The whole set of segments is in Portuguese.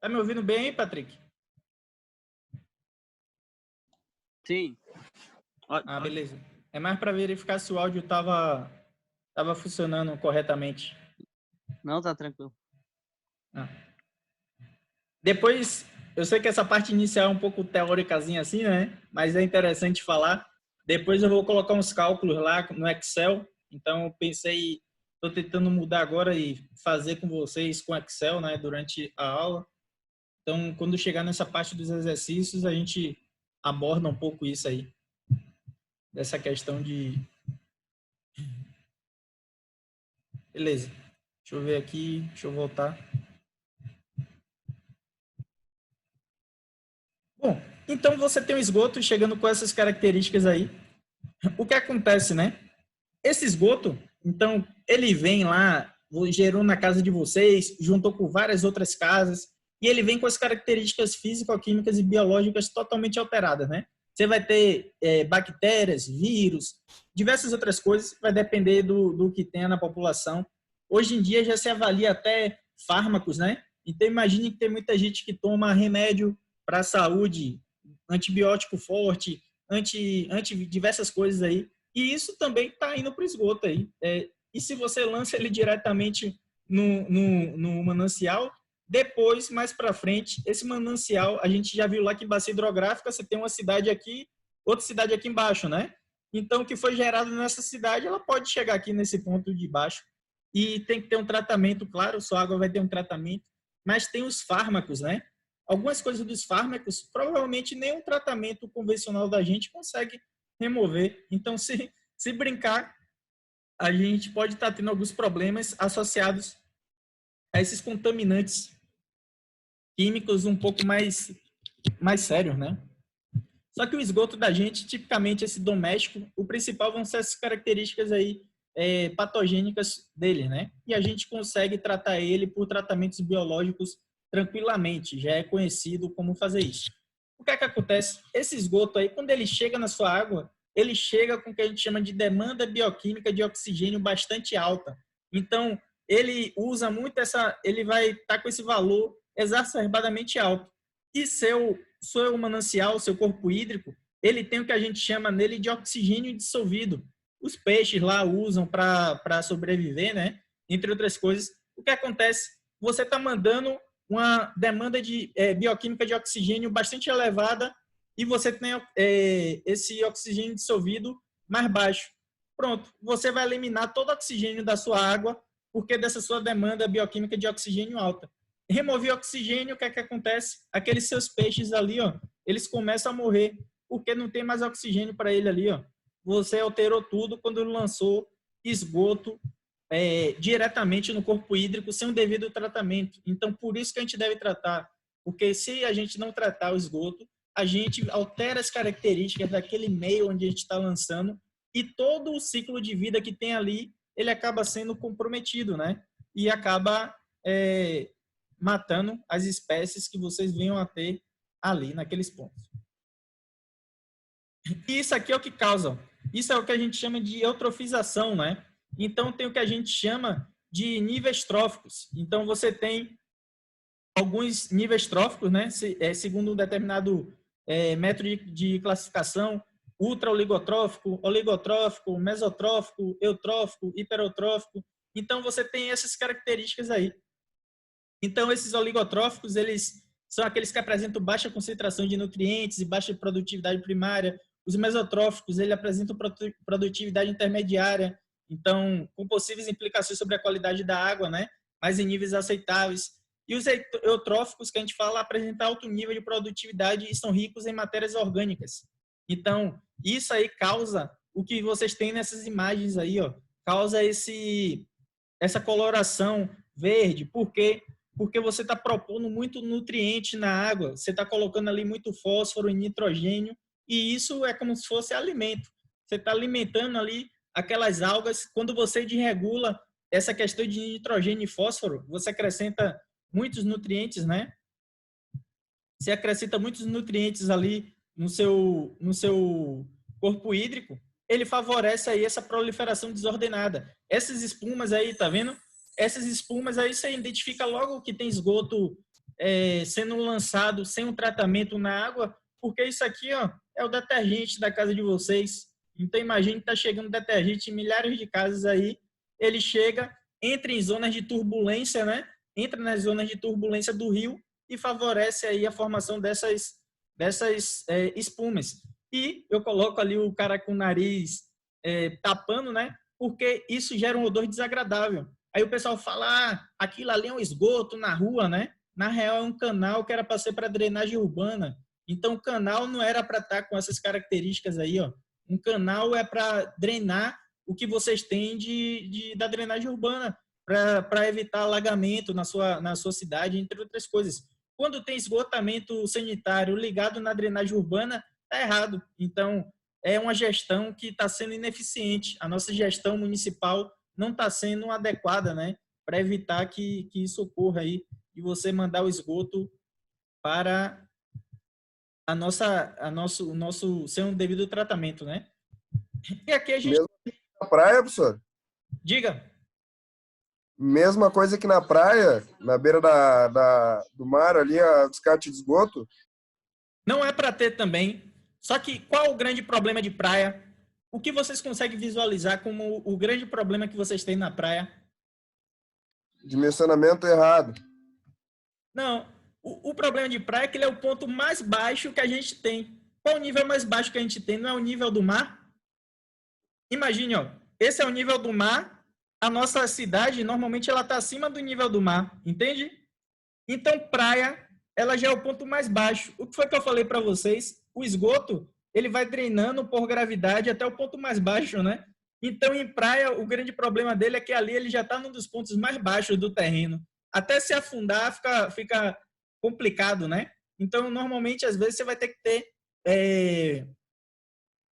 Tá me ouvindo bem aí, Patrick? Sim. Ah, beleza. É mais para verificar se o áudio tava funcionando corretamente. Não, tá tranquilo. Ah. Depois, eu sei que essa parte inicial é um pouco teóricazinha assim, né? Mas é interessante falar. Depois eu vou colocar uns cálculos lá no Excel. Então, eu pensei, estou tentando mudar agora e fazer com vocês com Excel, né? Durante a aula. Então, quando chegar nessa parte dos exercícios, a gente aborda um pouco isso aí. Dessa questão de... Beleza. Deixa eu ver aqui, deixa eu voltar. Bom, então você tem um esgoto chegando com essas características aí. O que acontece, né? Esse esgoto, então, ele vem lá, gerou na casa de vocês, juntou com várias outras casas, e ele vem com as características físico-químicas e biológicas totalmente alteradas, né? Você vai ter bactérias, vírus, diversas outras coisas, vai depender do que tenha na população. Hoje em dia já se avalia até fármacos, né? Então imagine que tem muita gente que toma remédio para a saúde, antibiótico forte, anti diversas coisas aí, e isso também está indo para o esgoto aí. E se você lança ele diretamente no manancial, depois, mais para frente, esse manancial, a gente já viu lá que em bacia hidrográfica você tem uma cidade aqui, outra cidade aqui embaixo, né? Então, o que foi gerado nessa cidade, ela pode chegar aqui nesse ponto de baixo. E tem que ter um tratamento, claro, sua água vai ter um tratamento, mas tem os fármacos, né? Algumas coisas dos fármacos, provavelmente nenhum tratamento convencional da gente consegue remover. Então, se brincar, a gente pode estar tendo alguns problemas associados a esses contaminantes químicos um pouco mais sérios, né? Só que o esgoto da gente, tipicamente esse doméstico, o principal vão ser essas características aí patogênicas dele, né? E a gente consegue tratar ele por tratamentos biológicos tranquilamente, já é conhecido como fazer isso. O que é que acontece? Esse esgoto aí, quando ele chega na sua água, ele chega com o que a gente chama de demanda bioquímica de oxigênio bastante alta. Então, ele usa muito ele vai estar com esse valor exacerbadamente alto. E seu manancial, seu corpo hídrico, ele tem o que a gente chama nele de oxigênio dissolvido. Os peixes lá usam para sobreviver, né? Entre outras coisas. O que acontece? Você está mandando uma demanda bioquímica de oxigênio bastante elevada e você tem esse oxigênio dissolvido mais baixo. Pronto, você vai eliminar todo o oxigênio da sua água porque dessa sua demanda bioquímica de oxigênio alta. Remover oxigênio, o que é que acontece? Aqueles seus peixes ali, ó, eles começam a morrer porque não tem mais oxigênio para ele ali, ó. Você alterou tudo quando lançou esgoto diretamente no corpo hídrico sem o devido tratamento. Então, por isso que a gente deve tratar, porque se a gente não tratar o esgoto, a gente altera as características daquele meio onde a gente está lançando e todo o ciclo de vida que tem ali, ele acaba sendo comprometido, né? E acaba matando as espécies que vocês venham a ter ali naqueles pontos. E isso aqui é o que causa. Isso é o que a gente chama de eutrofização, né? Então, tem o que a gente chama de níveis tróficos. Então, você tem alguns níveis tróficos, né? Segundo um determinado método de classificação, ultra-oligotrófico, oligotrófico, mesotrófico, eutrófico, hiperotrófico. Então, você tem essas características aí. Então, esses oligotróficos, eles são aqueles que apresentam baixa concentração de nutrientes e baixa produtividade primária. Os mesotróficos, ele apresentam produtividade intermediária, então, com possíveis implicações sobre a qualidade da água, né? Mas em níveis aceitáveis. E os eutróficos, que a gente fala, apresentam alto nível de produtividade e são ricos em matérias orgânicas. Então, isso aí causa o que vocês têm nessas imagens aí, ó. Causa essa coloração verde. Por quê? Porque você está propondo muito nutriente na água, você está colocando ali muito fósforo e nitrogênio, e isso é como se fosse alimento. Você está alimentando ali aquelas algas. Quando você desregula essa questão de nitrogênio e fósforo, você acrescenta muitos nutrientes, né? Você acrescenta muitos nutrientes ali no seu corpo hídrico, ele favorece aí essa proliferação desordenada. Essas espumas aí, tá vendo? Essas espumas aí você identifica logo que tem esgoto sendo lançado sem um tratamento na água, porque isso aqui, ó, é o detergente da casa de vocês. Então, imagine que está chegando detergente em milhares de casas aí, ele chega, entra em zonas de turbulência, né? Entra nas zonas de turbulência do rio e favorece aí a formação dessas espumas. E eu coloco ali o cara com o nariz tapando, né? Porque isso gera um odor desagradável. Aí o pessoal fala, aquilo ali é um esgoto na rua, né? Na real, é um canal que era para ser para drenagem urbana. Então, o canal não era para estar com essas características aí, ó. Um canal é para drenar o que vocês têm da drenagem urbana, para evitar alagamento na sua cidade, entre outras coisas. Quando tem esgotamento sanitário ligado na drenagem urbana, está errado. Então, é uma gestão que está sendo ineficiente. A nossa gestão municipal não está sendo adequada, né? Para evitar que isso ocorra aí e você mandar o esgoto para o nosso sem um devido tratamento, né? E aqui a gente Mesmo na praia, professor? diga. Mesma coisa que na praia, na beira do mar ali, a descarte de esgoto. Não é para ter também. Só que qual o grande problema de praia? O que vocês conseguem visualizar como o grande problema que vocês têm na praia? Dimensionamento errado. Não. O problema de praia é que ele é o ponto mais baixo que a gente tem. Qual o nível mais baixo que a gente tem? Não é o nível do mar? Imagine, ó, esse é o nível do mar. A nossa cidade, normalmente, ela está acima do nível do mar, entende? Então, praia, ela já é o ponto mais baixo. O que foi que eu falei para vocês? O esgoto, ele vai drenando por gravidade até o ponto mais baixo, né? Então, em praia, o grande problema dele é que ali ele já está num dos pontos mais baixos do terreno. Até se afundar, fica complicado, né? Então, normalmente, às vezes, você vai ter que ter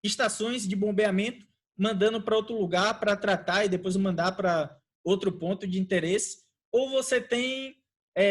estações de bombeamento mandando para outro lugar para tratar e depois mandar para outro ponto de interesse. Ou você tem,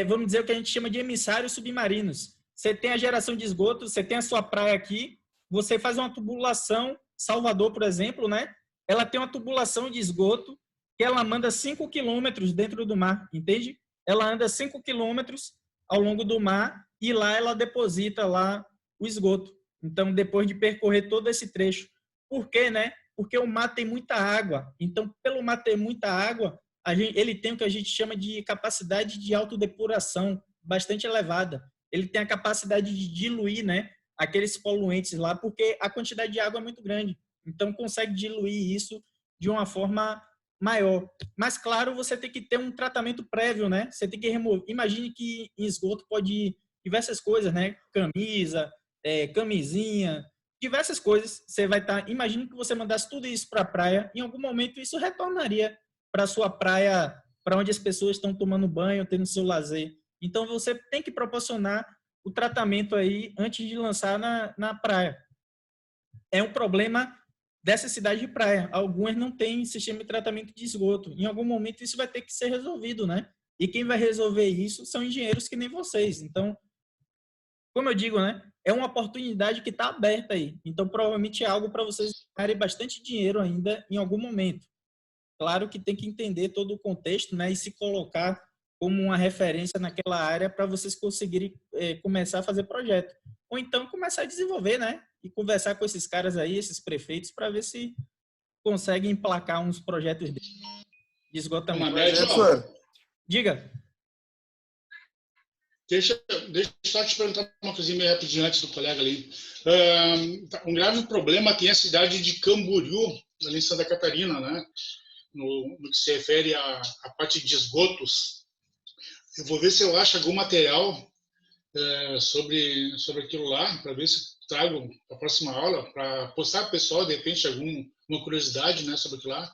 vamos dizer, o que a gente chama de emissários submarinos. Você tem a geração de esgoto, você tem a sua praia aqui, você faz uma tubulação, Salvador, por exemplo, né? Ela tem uma tubulação de esgoto que ela manda 5 quilômetros dentro do mar, entende? Ela anda 5 quilômetros ao longo do mar e lá ela deposita lá o esgoto. Então, depois de percorrer todo esse trecho. Por quê, né? Porque o mar tem muita água. Então, pelo mar ter muita água, ele tem o que a gente chama de capacidade de autodepuração bastante elevada. Ele tem a capacidade de diluir, né, aqueles poluentes lá, porque a quantidade de água é muito grande. Então, consegue diluir isso de uma forma maior. Mas, claro, você tem que ter um tratamento prévio, né? Você tem que remover. Imagine que em esgoto pode ir diversas coisas, né? Camisa, camisinha, diversas coisas. Você vai estar. Imagine que você mandasse tudo isso para a praia, em algum momento isso retornaria para a sua praia, para onde as pessoas estão tomando banho, tendo seu lazer. Então você tem que proporcionar o tratamento aí antes de lançar na praia. É um problema dessa cidade de praia. Algumas não têm sistema de tratamento de esgoto. Em algum momento isso vai ter que ser resolvido, né? E quem vai resolver isso são engenheiros que nem vocês. Então, como eu digo, né? É uma oportunidade que está aberta aí. Então, provavelmente é algo para vocês ganharem bastante dinheiro ainda em algum momento. Claro que tem que entender todo o contexto, né? E se colocar como uma referência naquela área para vocês conseguirem começar a fazer projeto. Ou então começar a desenvolver, né? E conversar com esses caras aí, esses prefeitos, para ver se conseguem emplacar uns projetos de esgotamento. Professor, diga. Deixa eu só te perguntar uma coisinha meio rapidinho antes do colega ali. Um grave problema tem a cidade de Camboriú, ali em Santa Catarina, né? No que se refere à parte de esgotos. Eu vou ver se eu acho algum material sobre aquilo lá, para ver se trago para a próxima aula, para postar para o pessoal, de repente, alguma curiosidade, né, sobre aquilo lá.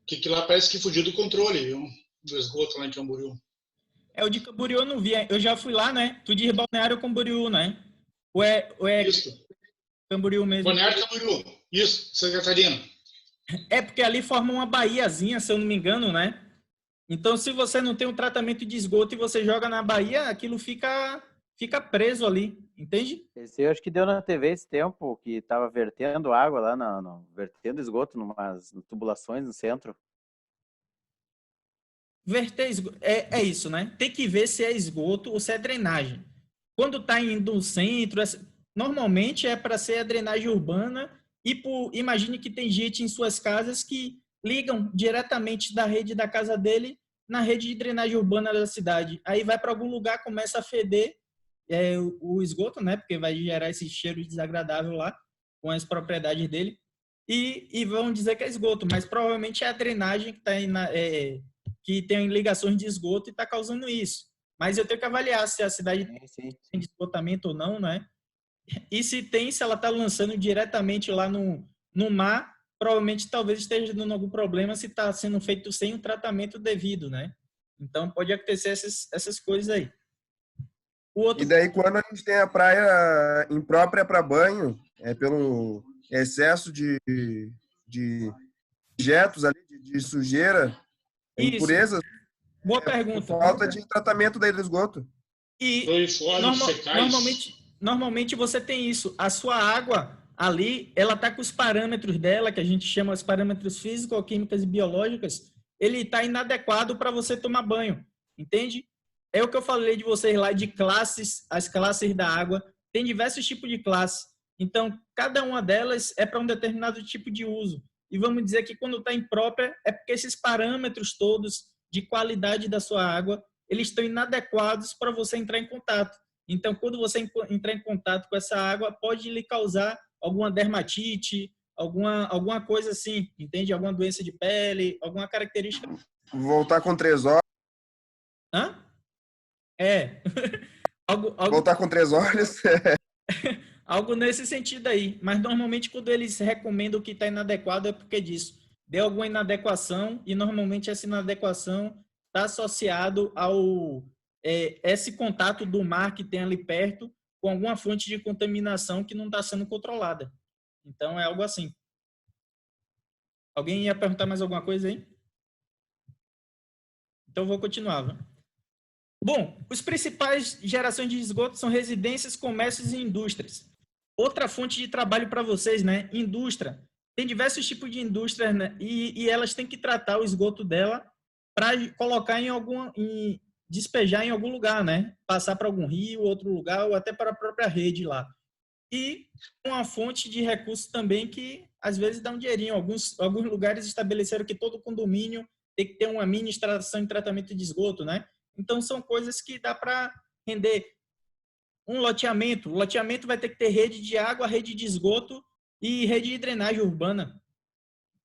Que lá parece que fugiu do controle, viu? Do esgoto lá em Camboriú. O de Camboriú eu não vi. Eu já fui lá, né? Tu de Balneário Camboriú, né? Ou é Isso. Camboriú mesmo? Balneário Camboriú. Isso, Santa Catarina. É porque ali forma uma baíazinha, se eu não me engano, né? Então, se você não tem um tratamento de esgoto e você joga na baía, aquilo fica preso ali, entende? Esse eu acho que deu na TV esse tempo, que estava vertendo água lá, vertendo esgoto em umas tubulações no centro. verter esgoto, é isso, né? Tem que ver se é esgoto ou se é drenagem. Quando está indo no centro, normalmente é para ser a drenagem urbana e imagine que tem gente em suas casas que ligam diretamente da rede da casa dele na rede de drenagem urbana da cidade. Aí vai para algum lugar, começa a feder o esgoto, né? Porque vai gerar esse cheiro desagradável lá com as propriedades dele. E vão dizer que é esgoto, mas provavelmente é a drenagem que, que tem ligações de esgoto e está causando isso. Mas eu tenho que avaliar se a cidade tem esgotamento ou não, né? E se tem, se ela está lançando diretamente lá no mar, provavelmente talvez esteja dando algum problema se está sendo feito sem o tratamento devido, né? Então pode acontecer essas coisas aí. E daí quando a gente tem a praia imprópria para banho, é pelo excesso de dejetos ali, de sujeira, impurezas, boa pergunta. Falta de tratamento daí do esgoto. E normalmente você tem isso. A sua água ali, ela está com os parâmetros dela, que a gente chama os parâmetros físico-químicos e biológicos, ele está inadequado para você tomar banho, entende? É o que eu falei de vocês lá, de classes, as classes da água. Tem diversos tipos de classes. Então, cada uma delas é para um determinado tipo de uso. E vamos dizer que quando está imprópria, é porque esses parâmetros todos de qualidade da sua água, eles estão inadequados para você entrar em contato. Então, quando você entrar em contato com essa água, pode lhe causar alguma dermatite, alguma coisa assim, entende? Alguma doença de pele, alguma característica. Voltar com 3 horas. Hã? Voltar com 3 olhos. Algo nesse sentido aí. Mas, normalmente, quando eles recomendam que está inadequado, é porque disso. Deu alguma inadequação e, normalmente, essa inadequação está associado ao esse contato do mar que tem ali perto com alguma fonte de contaminação que não está sendo controlada. Então, é algo assim. Alguém ia perguntar mais alguma coisa aí? Então, eu vou continuar. Viu? Bom, os principais gerações de esgoto são residências, comércios e indústrias. Outra fonte de trabalho para vocês, né? Indústria. Tem diversos tipos de indústrias, né? E elas têm que tratar o esgoto dela para colocar despejar em algum lugar, né? Passar para algum rio, outro lugar, ou até para a própria rede lá. E uma fonte de recursos também que, às vezes, dá um dinheirinho. Alguns lugares estabeleceram que todo condomínio tem que ter uma mini estação de tratamento de esgoto, né? Então, são coisas que dá para render um loteamento. O loteamento vai ter que ter rede de água, rede de esgoto e rede de drenagem urbana.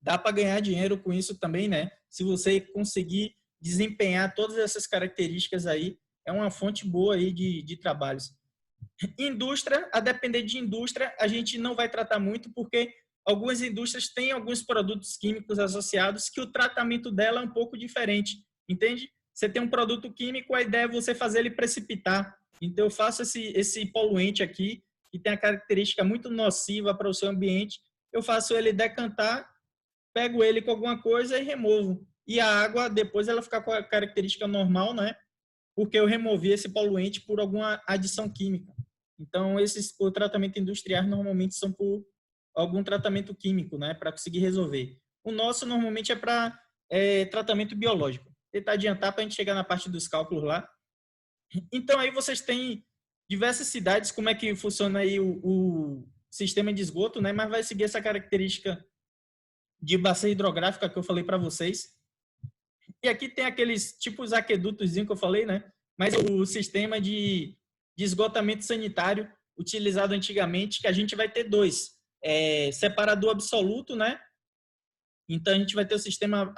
Dá para ganhar dinheiro com isso também, né? Se você conseguir desempenhar todas essas características aí, é uma fonte boa aí de trabalhos. Indústria, a depender de indústria, a gente não vai tratar muito, porque algumas indústrias têm alguns produtos químicos associados que o tratamento dela é um pouco diferente, entende? Você tem um produto químico, a ideia é você fazer ele precipitar. Então, eu faço esse poluente aqui, que tem a característica muito nociva para o seu ambiente, eu faço ele decantar, pego ele com alguma coisa e removo. E a água, depois, ela fica com a característica normal, né? Porque eu removi esse poluente por alguma adição química. Então, o tratamento industrial normalmente são por algum tratamento químico, né? Para conseguir resolver. O nosso, normalmente, é para tratamento biológico. Tentar adiantar para a gente chegar na parte dos cálculos lá. Então, aí vocês têm diversas cidades, como é que funciona aí o sistema de esgoto, né? Mas vai seguir essa característica de bacia hidrográfica que eu falei para vocês. E aqui tem aqueles tipos aquedutos que eu falei, né? Mas o sistema de esgotamento sanitário utilizado antigamente, que a gente vai ter 2. Separador absoluto, né? Então, a gente vai ter o sistema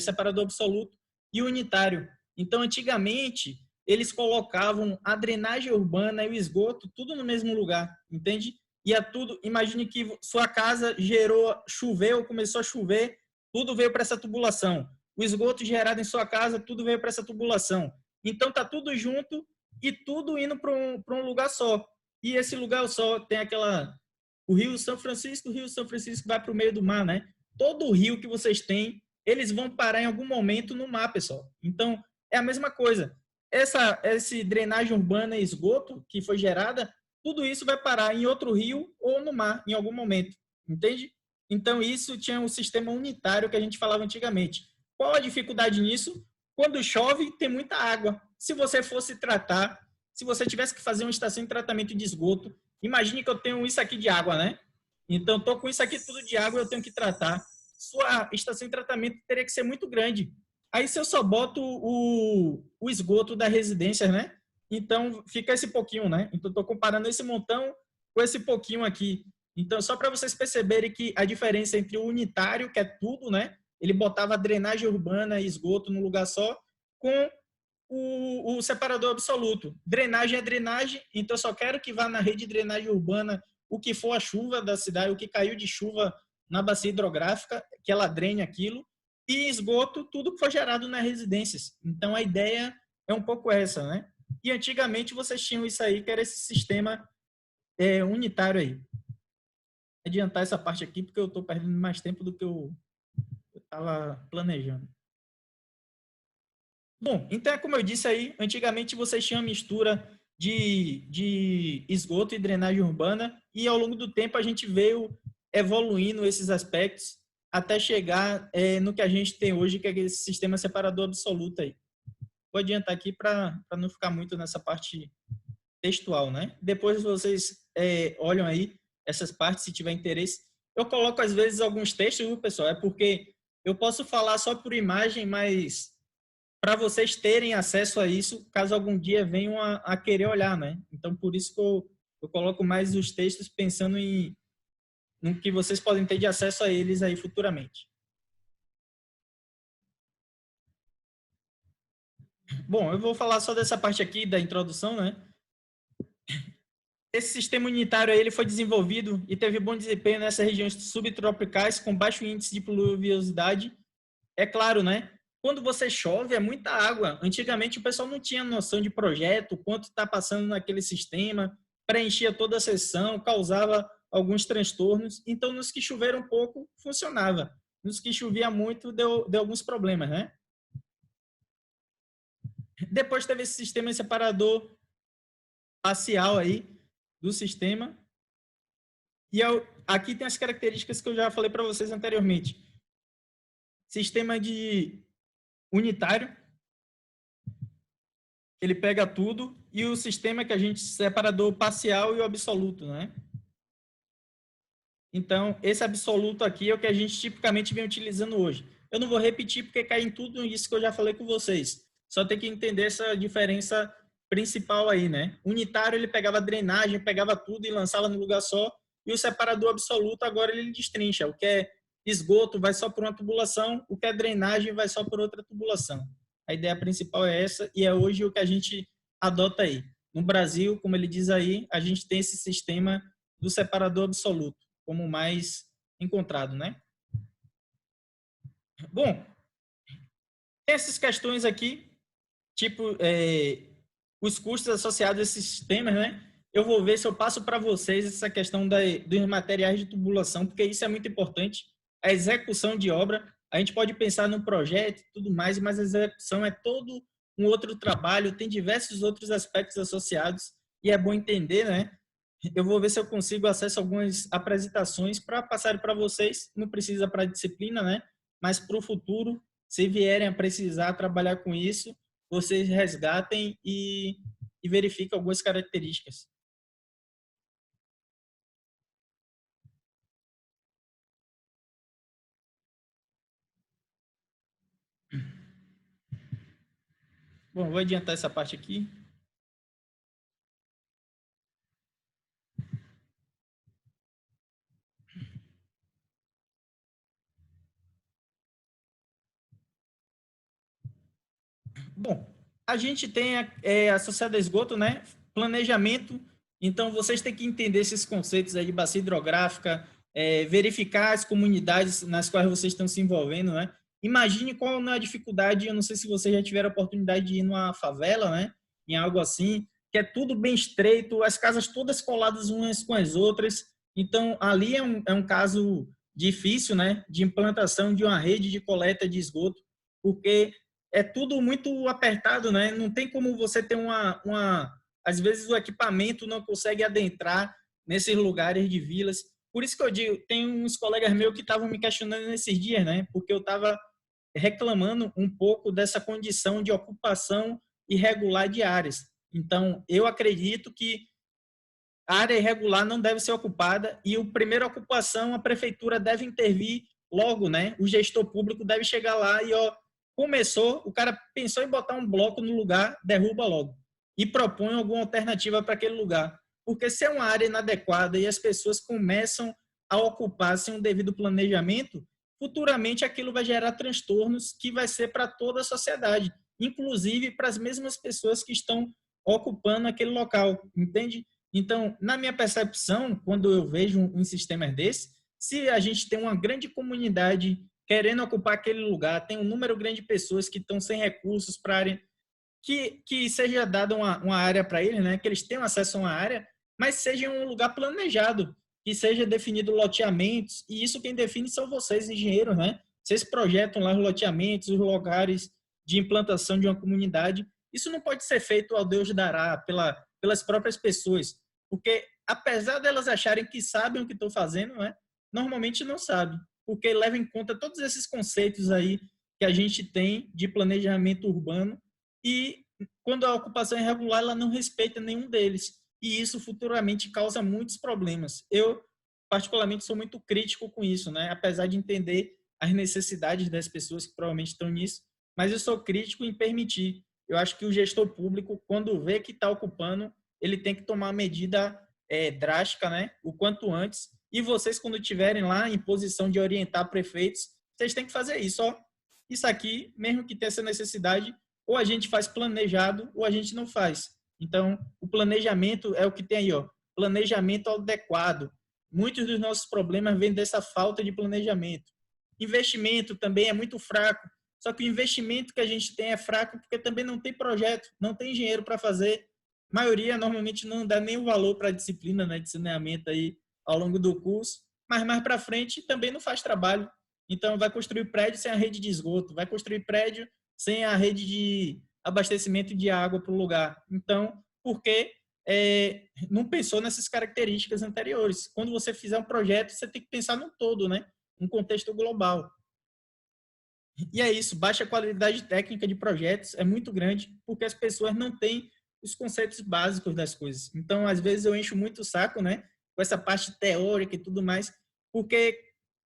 separador absoluto e unitário. Então, antigamente, eles colocavam a drenagem urbana e o esgoto tudo no mesmo lugar, entende? E tudo, imagine que sua casa choveu, começou a chover, tudo veio para essa tubulação. O esgoto gerado em sua casa, tudo veio para essa tubulação. Então, tá tudo junto e tudo indo para um lugar só. E esse lugar só tem o Rio São Francisco vai para o meio do mar, né? Todo o rio que vocês têm, eles vão parar em algum momento no mar, pessoal. Então, é a mesma coisa. Essa drenagem urbana e esgoto que foi gerada, tudo isso vai parar em outro rio ou no mar em algum momento, entende? Então, isso tinha um sistema unitário que a gente falava antigamente. Qual a dificuldade nisso? Quando chove, tem muita água. Se você fosse tratar, se você tivesse que fazer uma estação de tratamento de esgoto, imagine que eu tenho isso aqui de água, né? Então, estou com isso aqui tudo de água, eu tenho que tratar. Sua estação de tratamento teria que ser muito grande. Aí, se eu só boto o esgoto da residência, né? Então, fica esse pouquinho, né? Então, estou comparando esse montão com esse pouquinho aqui. Então, só para vocês perceberem que a diferença entre o unitário, que é tudo, né? Ele botava drenagem urbana e esgoto num lugar só, com o separador absoluto. Drenagem é drenagem, então eu só quero que vá na rede de drenagem urbana o que for a chuva da cidade, o que caiu de chuva na bacia hidrográfica, que ela drene aquilo, e esgoto, tudo que for gerado nas residências. Então, a ideia é um pouco essa, né? E antigamente vocês tinham isso aí, que era esse sistema unitário aí. Vou adiantar essa parte aqui, porque eu estou perdendo mais tempo do que eu estava planejando. Bom, então, como eu disse aí, antigamente vocês tinham mistura de esgoto e drenagem urbana, e ao longo do tempo a gente veio evoluindo esses aspectos até chegar no que a gente tem hoje, que é esse sistema separador absoluto aí. Vou adiantar aqui para não ficar muito nessa parte textual, né? Depois vocês olham aí essas partes, se tiver interesse. Eu coloco, às vezes, alguns textos, viu, pessoal? É porque eu posso falar só por imagem, mas para vocês terem acesso a isso, caso algum dia venham a querer olhar, né? Então, por isso que eu coloco mais os textos pensando no que vocês podem ter de acesso a eles aí futuramente. Bom, eu vou falar só dessa parte aqui da introdução, né? Esse sistema unitário aí, ele foi desenvolvido e teve bom desempenho nessas regiões subtropicais com baixo índice de pluviosidade. É claro, né? Quando você chove, é muita água. Antigamente, o pessoal não tinha noção de projeto, quanto está passando naquele sistema, preenchia toda a seção, causava alguns transtornos. Então, nos que choveram pouco, funcionava. Nos que chovia muito, deu alguns problemas, né? Depois teve esse sistema separador parcial aí do sistema. E aqui tem as características que eu já falei para vocês anteriormente. Sistema de unitário, ele pega tudo, e o sistema que a gente separador parcial e o absoluto, né? Então, esse absoluto aqui é o que a gente tipicamente vem utilizando hoje. Eu não vou repetir porque cai em tudo isso que eu já falei com vocês. Só tem que entender essa diferença principal aí, né? O unitário, ele pegava drenagem, pegava tudo e lançava no lugar só, e o separador absoluto, agora ele destrincha. O que é esgoto vai só por uma tubulação, o que é drenagem vai só por outra tubulação. A ideia principal é essa, e é hoje o que a gente adota aí. No Brasil, como ele diz aí, a gente tem esse sistema do separador absoluto como mais encontrado, né? Bom, essas questões aqui, tipo, os custos associados a esses sistemas, né? Eu vou ver se eu passo para vocês essa questão dos materiais de tubulação, porque isso é muito importante. A execução de obra, a gente pode pensar no projeto e tudo mais, mas a execução é todo um outro trabalho, tem diversos outros aspectos associados, e é bom entender, né? Eu vou ver se eu consigo acesso a algumas apresentações para passar para vocês, não precisa para a disciplina, né? Mas para o futuro, se vierem a precisar trabalhar com isso, vocês resgatem e verifiquem algumas características. Bom, vou adiantar essa parte aqui. Bom, a gente tem associado a esgoto, né? Planejamento. Então, vocês têm que entender esses conceitos aí de bacia hidrográfica, verificar as comunidades nas quais vocês estão se envolvendo, né? Imagine qual é a dificuldade, eu não sei se vocês já tiveram a oportunidade de ir numa favela, né? Em algo assim, que é tudo bem estreito, as casas todas coladas umas com as outras. Então, ali é um caso difícil, né? De implantação de uma rede de coleta de esgoto, porque é tudo muito apertado, né? Não tem como você ter às vezes o equipamento não consegue adentrar nesses lugares de vilas. Por isso que eu digo, tem uns colegas meus que estavam me questionando nesses dias, né? Porque eu estava reclamando um pouco dessa condição de ocupação irregular de áreas. Então, eu acredito que a área irregular não deve ser ocupada e a primeira ocupação a prefeitura deve intervir logo, né? O gestor público deve chegar lá e, ó, começou, o cara pensou em botar um bloco no lugar, derruba logo e propõe alguma alternativa para aquele lugar. Porque se é uma área inadequada e as pessoas começam a ocupar sem um devido planejamento, futuramente aquilo vai gerar transtornos que vai ser para toda a sociedade, inclusive para as mesmas pessoas que estão ocupando aquele local, entende? Então, na minha percepção, quando eu vejo um sistema desse, se a gente tem uma grande comunidade querendo ocupar aquele lugar, tem um número grande de pessoas que estão sem recursos para área, que seja dada uma área para eles, né? Que eles tenham acesso a uma área, mas seja um lugar planejado, que seja definido loteamentos, e isso quem define são vocês, engenheiros, né? Vocês projetam lá os loteamentos, os lugares de implantação de uma comunidade. Isso não pode ser feito ao Deus dará, pelas próprias pessoas, porque apesar delas acharem que sabem o que estão fazendo, né? Normalmente não sabem, porque leva em conta todos esses conceitos aí que a gente tem de planejamento urbano e quando a ocupação é irregular, ela não respeita nenhum deles. E isso futuramente causa muitos problemas. Eu, particularmente, sou muito crítico com isso, né? Apesar de entender as necessidades das pessoas que provavelmente estão nisso, mas eu sou crítico em permitir. Eu acho que o gestor público, quando vê que está ocupando, ele tem que tomar uma medida drástica, né? O quanto antes. E vocês, quando estiverem lá em posição de orientar prefeitos, vocês têm que fazer isso. Ó. Isso aqui, mesmo que tenha essa necessidade, ou a gente faz planejado ou a gente não faz. Então, o planejamento é o que tem aí, ó, planejamento adequado. Muitos dos nossos problemas vêm dessa falta de planejamento. Investimento também é muito fraco, só que o investimento que a gente tem é fraco porque também não tem projeto, não tem engenheiro para fazer. A maioria normalmente não dá nem o valor para a disciplina, né, de saneamento aí ao longo do curso, mas mais para frente também não faz trabalho. Então, vai construir prédio sem a rede de esgoto, vai construir prédio sem a rede de abastecimento de água para o lugar. Então, porque não pensou nessas características anteriores. Quando você fizer um projeto, você tem que pensar no todo, né? Um contexto global. E é isso, baixa qualidade técnica de projetos é muito grande, porque as pessoas não têm os conceitos básicos das coisas. Então, às vezes, eu encho muito o saco, né? Com essa parte teórica e tudo mais, porque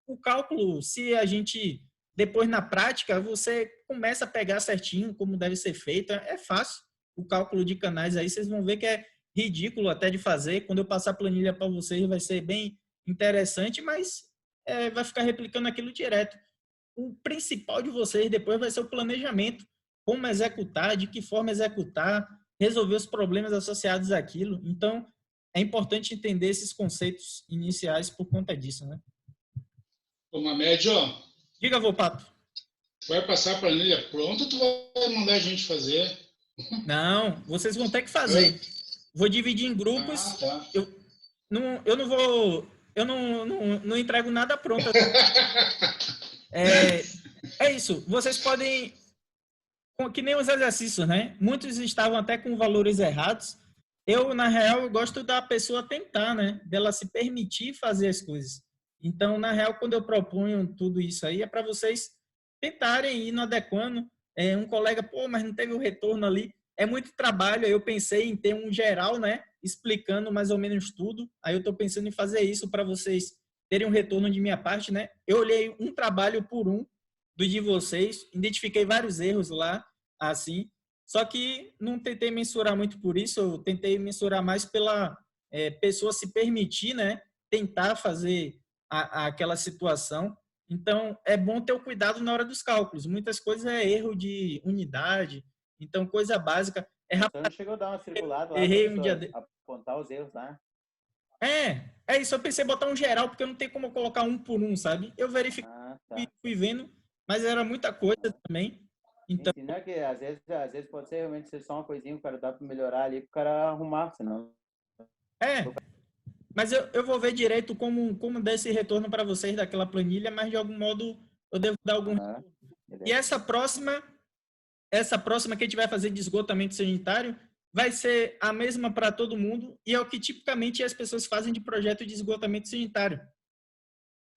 o cálculo, se a gente, depois na prática, você começa a pegar certinho como deve ser feito, é fácil. O cálculo de canais aí, vocês vão ver que é ridículo até de fazer. Quando eu passar a planilha para vocês, vai ser bem interessante, mas vai ficar replicando aquilo direto. O principal de vocês depois vai ser o planejamento, como executar, de que forma executar, resolver os problemas associados àquilo. Então, é importante entender esses conceitos iniciais por conta disso, né? Ô, Mamed, ó. Diga, Volpato. Tu vai passar a planilha pronta ou tu vai mandar a gente fazer? Não, vocês vão ter que fazer. Vou dividir em grupos. Ah, tá. Eu não entrego nada pronto. É isso. Vocês podem, que nem os exercícios, né? Muitos estavam até com valores errados. Eu, na real, eu gosto da pessoa tentar, né? Dela se permitir fazer as coisas. Então, na real, quando eu proponho tudo isso aí, é para vocês tentarem ir no adequando. Um colega, pô, mas não teve o retorno ali. É muito trabalho. Aí eu pensei em ter um geral, né? Explicando mais ou menos tudo. Aí eu estou pensando em fazer isso para vocês terem um retorno de minha parte, né? Eu olhei um trabalho por um do de vocês, identifiquei vários erros lá, assim. Só que não tentei mensurar muito por isso, eu tentei mensurar mais pela pessoa se permitir, né? Tentar fazer aquela situação. Então, é bom ter o cuidado na hora dos cálculos. Muitas coisas é erro de unidade. Então, coisa básica. Então, não chegou a dar uma circulada lá, errei um dia apontar os erros lá. É isso. Eu pensei em botar um geral, porque não tem como colocar um por um, sabe? Eu verifiquei, fui vendo, mas era muita coisa também. Então, é que às vezes pode ser realmente ser só uma coisinha, o cara dá para melhorar ali, para o cara arrumar, senão... Mas eu vou ver direito como dar esse retorno para vocês daquela planilha, mas de algum modo eu devo dar algum retorno. E essa próxima que a gente vai fazer de esgotamento sanitário vai ser a mesma para todo mundo e é o que tipicamente as pessoas fazem de projeto de esgotamento sanitário.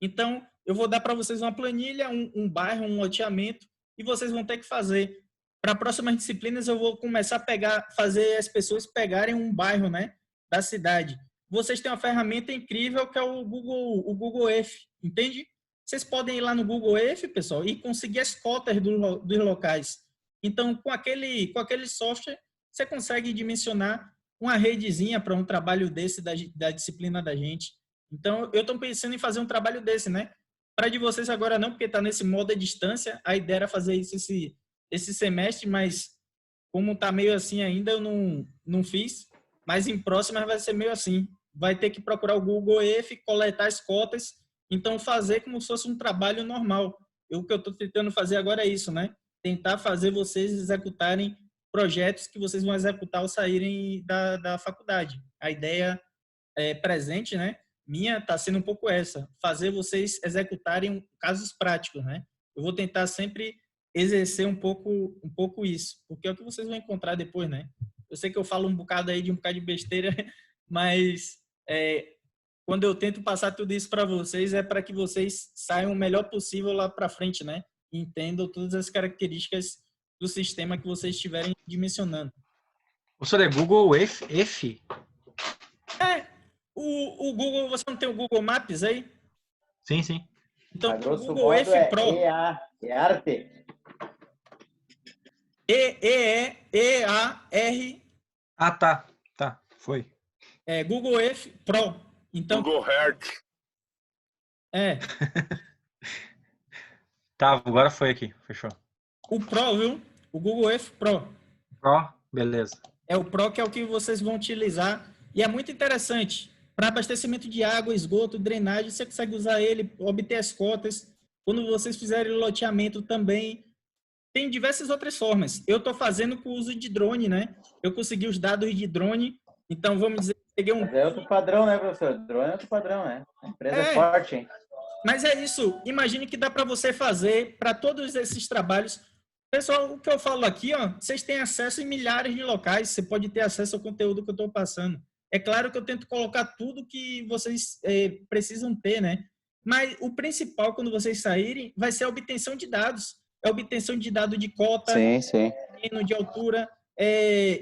Então, eu vou dar para vocês uma planilha, um bairro, um loteamento, e vocês vão ter que fazer. Para próximas disciplinas, eu vou começar a fazer as pessoas pegarem um bairro, né, da cidade. Vocês têm uma ferramenta incrível que é o Google Earth, entende? Vocês podem ir lá no Google Earth, pessoal, e conseguir as cotas dos locais. Então, com aquele software, você consegue dimensionar uma redezinha para um trabalho desse da disciplina da gente. Então, eu estou pensando em fazer um trabalho desse, né? Para de vocês agora não, porque está nesse modo à distância. A ideia era fazer isso esse semestre, mas como está meio assim ainda, eu não fiz. Mas em próximas vai ser meio assim. Vai ter que procurar o Google Earth, coletar as cotas, então fazer como se fosse um trabalho normal. O que eu estou tentando fazer agora é isso, né? Tentar fazer vocês executarem projetos que vocês vão executar ao saírem da faculdade. A ideia presente, né, minha está sendo um pouco essa, fazer vocês executarem casos práticos, né? Eu vou tentar sempre exercer um pouco isso, porque é o que vocês vão encontrar depois, né? Eu sei que eu falo um bocado aí de um bocado de besteira, mas quando eu tento passar tudo isso para vocês, é para que vocês saiam o melhor possível lá para frente, né? E entendam todas as características do sistema que vocês estiverem dimensionando. Professor, é Google Earth? O Google, você não tem o Google Maps aí? Sim, sim. Então, A o grosso Google modo Earth Pro. é arte. EAR. Ah, tá. Tá, foi. Google Earth Pro. Então, Google Earth. Tá, agora foi aqui. Fechou. O Pro, viu? O Google Earth Pro. Ó, beleza. É o Pro que é o que vocês vão utilizar. E é muito interessante. Para abastecimento de água, esgoto, drenagem, você consegue usar ele, obter as cotas. Quando vocês fizerem loteamento também, tem diversas outras formas. Eu estou fazendo com o uso de drone, né? Eu consegui os dados de drone. Então, vamos dizer, peguei um... Mas é outro padrão, né, professor? Drone é outro padrão, né? A empresa é forte, hein? Mas é isso. Imagine que dá para você fazer para todos esses trabalhos. Pessoal, o que eu falo aqui, ó, vocês têm acesso em milhares de locais. Você pode ter acesso ao conteúdo que eu estou passando. É claro que eu tento colocar tudo que vocês precisam ter, né? Mas o principal, quando vocês saírem, vai ser a obtenção de dados. É a obtenção de dado de cota, Sim. de altura,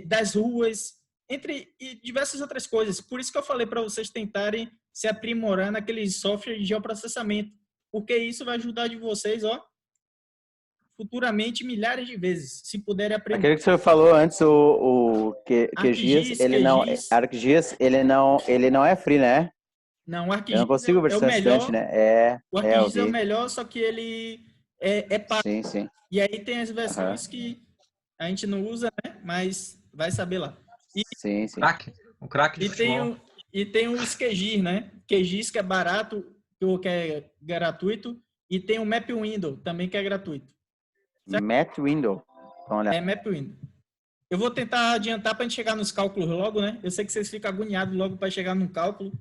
das ruas, entre diversas outras coisas. Por isso que eu falei para vocês tentarem se aprimorar naquele software de geoprocessamento, porque isso vai ajudar de vocês, ó, futuramente milhares de vezes, se puderem aprender. Aquele que o senhor falou antes, o QGIS, ArcGIS, ele não é free, né? Não, o ArcGIS eu não consigo versão estudante, né? O ArcGIS é o melhor, só que ele é pago. Sim. E aí tem as versões que a gente não usa, né? Mas vai saber lá. Sim. O craque de futebol. E tem o QGIS, né? QGIS que é barato, que é gratuito, e tem o Map Window também que é gratuito. Map Window. Map Window. Eu vou tentar adiantar para a gente chegar nos cálculos logo, né? Eu sei que vocês ficam agoniados logo para chegar no cálculo,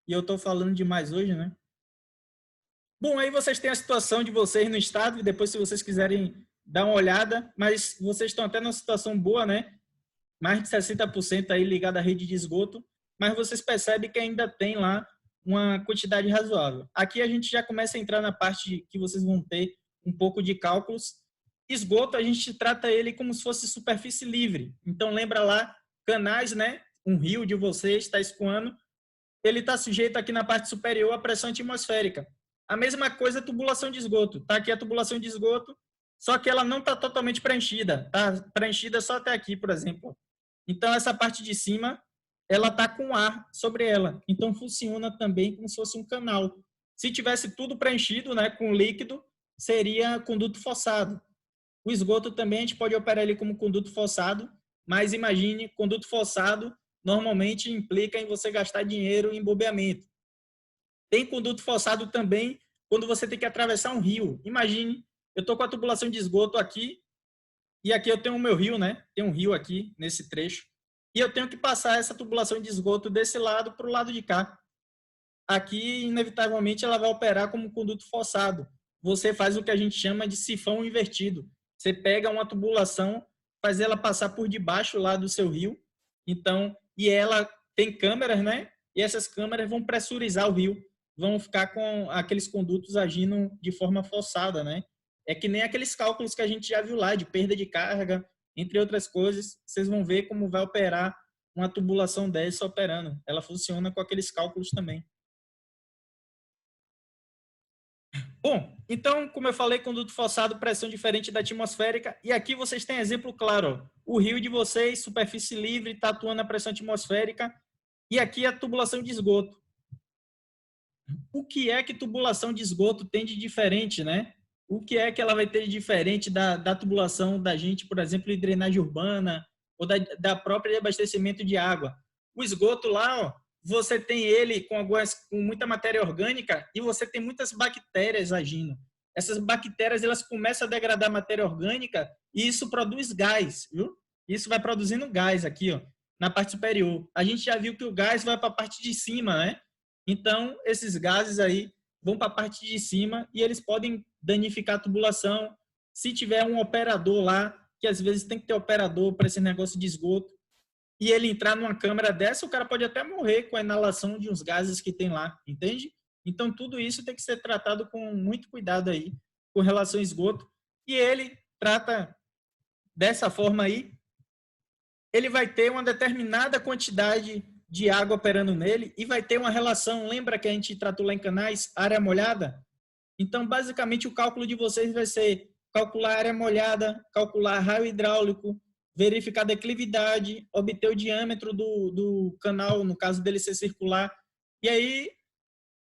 e eu estou falando demais hoje, né? Bom, aí vocês têm a situação de vocês no estado, e depois se vocês quiserem dar uma olhada, mas vocês estão até numa situação boa, né? Mais de 60% aí ligado à rede de esgoto, mas vocês percebem que ainda tem lá uma quantidade razoável. Aqui a gente já começa a entrar na parte que vocês vão ter um pouco de cálculos. Esgoto, a gente trata ele como se fosse superfície livre. Então, lembra lá, canais, né? Um rio de vocês está escoando, ele está sujeito aqui na parte superior à pressão atmosférica. A mesma coisa a tubulação de esgoto. Está aqui a tubulação de esgoto, só que ela não está totalmente preenchida. Está preenchida só até aqui, por exemplo. Então, essa parte de cima, ela está com ar sobre ela. Então, funciona também como se fosse um canal. Se tivesse tudo preenchido, né, com líquido, seria conduto forçado. O esgoto também a gente pode operar ele como conduto forçado, mas imagine, conduto forçado normalmente implica em você gastar dinheiro em bombeamento. Tem conduto forçado também quando você tem que atravessar um rio. Imagine, eu estou com a tubulação de esgoto aqui, e aqui eu tenho o meu rio, né? Tem um rio aqui, nesse trecho, e eu tenho que passar essa tubulação de esgoto desse lado para o lado de cá. Aqui, inevitavelmente, ela vai operar como conduto forçado. Você faz o que a gente chama de sifão invertido. Você pega uma tubulação, faz ela passar por debaixo lá do seu rio, então, e ela tem câmeras, né? E essas câmeras vão pressurizar o rio, vão ficar com aqueles condutos agindo de forma forçada, né? É que nem aqueles cálculos que a gente já viu lá, de perda de carga, entre outras coisas. Vocês vão ver como vai operar uma tubulação dessa operando. Ela funciona com aqueles cálculos também. Bom, então, como eu falei, conduto forçado, pressão diferente da atmosférica. E aqui vocês têm exemplo claro. Ó. O rio de vocês, superfície livre, está atuando a pressão atmosférica. E aqui a tubulação de esgoto. O que é que tubulação de esgoto tem de diferente, né? O que é que ela vai ter de diferente da tubulação da gente, por exemplo, de drenagem urbana ou da própria abastecimento de água? O esgoto lá, ó, você tem ele com muita matéria orgânica e você tem muitas bactérias agindo. Essas bactérias, elas começam a degradar a matéria orgânica e isso produz gás, viu? Isso vai produzindo gás aqui, ó, na parte superior. A gente já viu que o gás vai para a parte de cima, né? Então, esses gases aí vão para a parte de cima e eles podem danificar a tubulação. Se tiver um operador lá, que às vezes tem que ter operador para esse negócio de esgoto, e ele entrar numa câmara dessa, o cara pode até morrer com a inalação de uns gases que tem lá, entende? Então, tudo isso tem que ser tratado com muito cuidado aí, com relação ao esgoto. E ele trata dessa forma aí, ele vai ter uma determinada quantidade de água operando nele e vai ter uma relação, lembra que a gente tratou lá em canais, área molhada? Então, basicamente, o cálculo de vocês vai ser calcular área molhada, calcular raio hidráulico, verificar a declividade, obter o diâmetro do canal, no caso dele ser circular. E aí,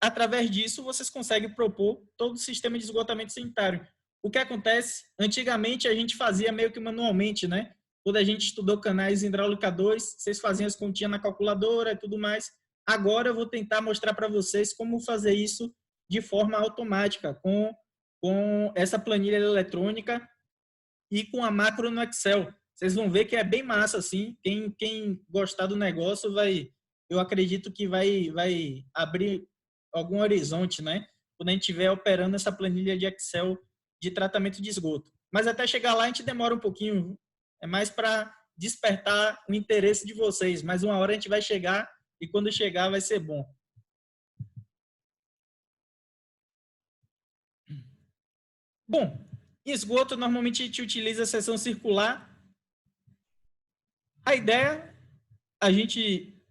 através disso, vocês conseguem propor todo o sistema de esgotamento sanitário. O que acontece? Antigamente, a gente fazia meio que manualmente, né? Quando a gente estudou canais hidráulica 2, vocês faziam as continhas na calculadora e tudo mais. Agora eu vou tentar mostrar para vocês como fazer isso de forma automática, com essa planilha eletrônica e com a macro no Excel. Vocês vão ver que é bem massa, assim. Quem gostar do negócio eu acredito que vai abrir algum horizonte, né? Quando a gente estiver operando essa planilha de Excel de tratamento de esgoto. Mas até chegar lá a gente demora um pouquinho. É mais para despertar o interesse de vocês. Mas uma hora a gente vai chegar e quando chegar vai ser bom. Bom, em esgoto normalmente a gente utiliza a seção circular. A ideia, a gente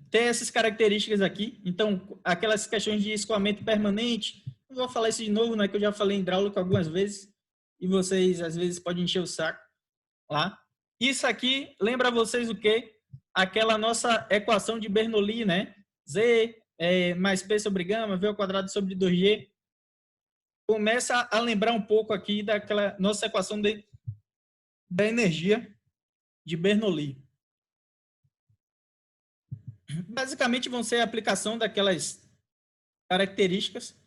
ter essas características aqui. Então, aquelas questões de escoamento permanente, não vou falar isso de novo, né, que eu já falei em hidráulica algumas vezes, e vocês, às vezes, podem encher o saco lá. Isso aqui, lembra vocês o quê? Aquela nossa equação de Bernoulli, né? Z mais P sobre gama, V ao quadrado sobre 2G. Começa a lembrar um pouco aqui daquela nossa equação da energia de Bernoulli. Basicamente vão ser a aplicação daquelas características.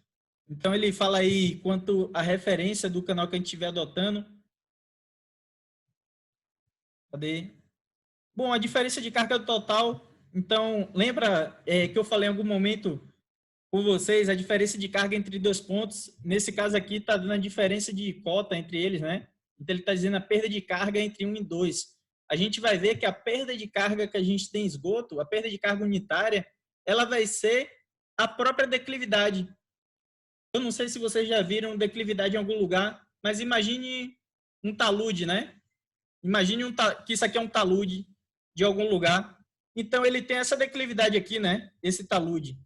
Então ele fala aí quanto a referência do canal que a gente estiver adotando. Cadê? Bom, a diferença de carga total. Então, lembra que eu falei em algum momento com vocês a diferença de carga entre dois pontos? Nesse caso aqui está dando a diferença de cota entre eles, né? Então ele está dizendo a perda de carga entre 1 e 2. A gente vai ver que a perda de carga que a gente tem em esgoto, a perda de carga unitária, ela vai ser a própria declividade. Eu não sei se vocês já viram declividade em algum lugar, mas imagine um talude, né? Imagine que isso aqui é um talude de algum lugar. Então, ele tem essa declividade aqui, né? Esse talude.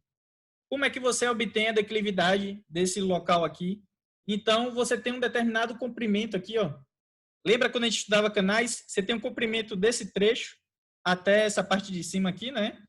Como é que você obtém a declividade desse local aqui? Então, você tem um determinado comprimento aqui, ó. Lembra quando a gente estudava canais? Você tem um comprimento desse trecho até essa parte de cima aqui, né?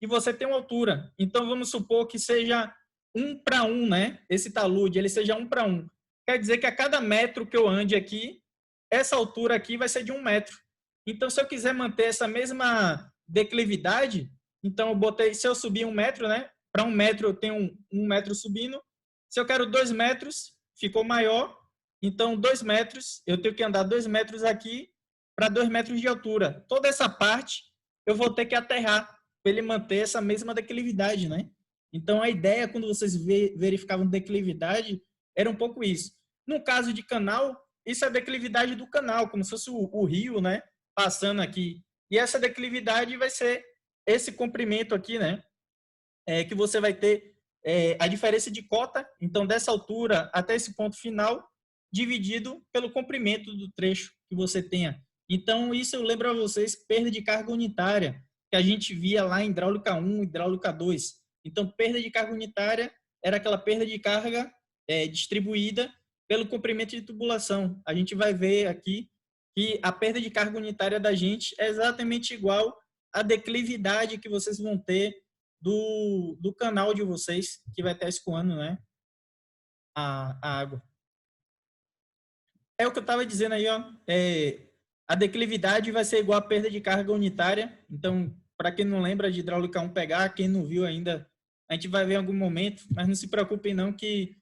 E você tem uma altura. Então, vamos supor que seja 1 para 1, né? Esse talude, ele seja 1 para 1. Quer dizer que a cada metro que eu ande aqui, essa altura aqui vai ser de 1 metro. Então, se eu quiser manter essa mesma declividade, então eu botei, se eu subir 1 metro, né? Para 1 metro eu tenho 1 metro subindo. Se eu quero 2 metros, ficou maior. Então, 2 metros, eu tenho que andar 2 metros aqui para 2 metros de altura. Toda essa parte eu vou ter que aterrar para ele manter essa mesma declividade, né? Então, a ideia, quando vocês verificavam declividade, era um pouco isso. No caso de canal, isso é a declividade do canal, como se fosse o rio, né? Passando aqui. E essa declividade vai ser esse comprimento aqui, né? Que você vai ter a diferença de cota, então dessa altura até esse ponto final, dividido pelo comprimento do trecho que você tenha. Então, isso eu lembro a vocês, perda de carga unitária, que a gente via lá em hidráulica 1 e hidráulica 2. Então, perda de carga unitária era aquela perda de carga distribuída pelo comprimento de tubulação. A gente vai ver aqui que a perda de carga unitária da gente é exatamente igual à declividade que vocês vão ter do canal de vocês, que vai estar escoando, né, a água. É o que eu estava dizendo aí, ó. A declividade vai ser igual à perda de carga unitária. Então, para quem não lembra de hidráulica 1 pegar, quem não viu ainda, a gente vai ver em algum momento, mas não se preocupem não que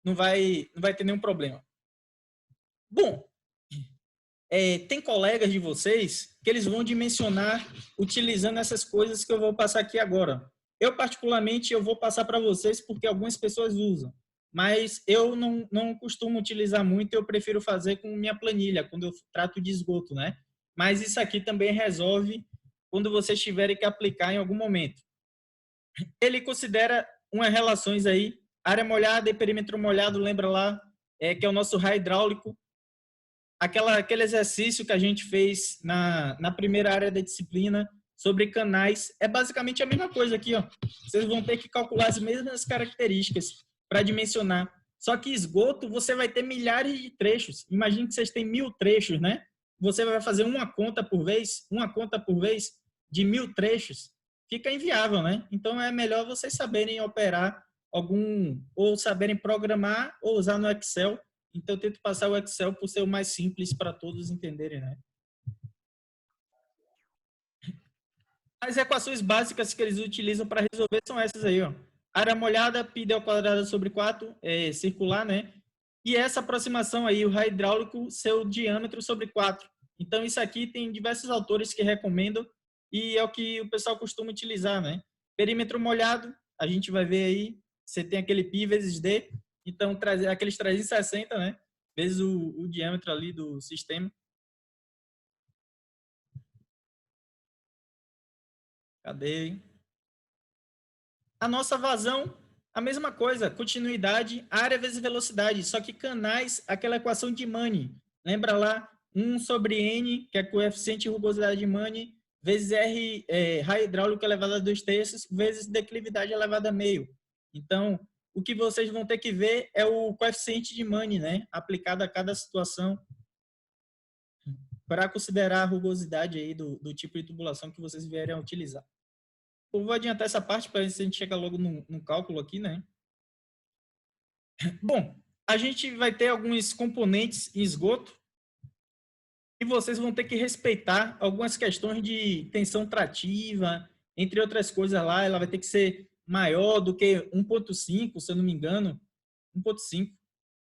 não vai ter nenhum problema. Bom, tem colegas de vocês que eles vão dimensionar utilizando essas coisas que eu vou passar aqui agora. Eu, particularmente, eu vou passar para vocês porque algumas pessoas usam, mas eu não costumo utilizar muito, eu prefiro fazer com minha planilha, quando eu trato de esgoto, né? Mas isso aqui também resolve quando vocês tiverem que aplicar em algum momento. Ele considera umas relações aí, área molhada e perímetro molhado, lembra lá, que é o nosso raio hidráulico, aquele exercício que a gente fez na primeira área da disciplina sobre canais, é basicamente a mesma coisa aqui, ó. Vocês vão ter que calcular as mesmas características para dimensionar. Só que esgoto, você vai ter milhares de trechos. Imagine que vocês têm 1000 trechos, né? Você vai fazer uma conta por vez de 1000 trechos. Fica inviável, né? Então, é melhor vocês saberem operar ou saberem programar ou usar no Excel. Então, eu tento passar o Excel por ser o mais simples para todos entenderem, né? As equações básicas que eles utilizam para resolver são essas aí, ó. Área molhada, πd ao quadrado sobre 4, circular, né? E essa aproximação aí, o raio hidráulico, seu diâmetro sobre 4. Então, isso aqui tem diversos autores que recomendam e é o que o pessoal costuma utilizar, né? Perímetro molhado, a gente vai ver aí, você tem aquele π vezes d, então, aqueles 360, né? Vezes o diâmetro ali do sistema. Cadê? A nossa vazão, a mesma coisa, continuidade, área vezes velocidade, só que canais, aquela equação de Manning. Lembra lá? 1 sobre N, que é coeficiente de rugosidade de Manning, vezes R, raio hidráulico elevado a 2/3, vezes declividade elevada a meio. Então, o que vocês vão ter que ver é o coeficiente de Manning, né? Aplicado a cada situação para considerar a rugosidade aí do tipo de tubulação que vocês vierem a utilizar. Eu vou adiantar essa parte para ver se a gente chega logo no cálculo aqui, né? Bom, a gente vai ter alguns componentes em esgoto e vocês vão ter que respeitar algumas questões de tensão trativa, entre outras coisas lá, ela vai ter que ser maior do que 1.5, se eu não me engano, 1.5.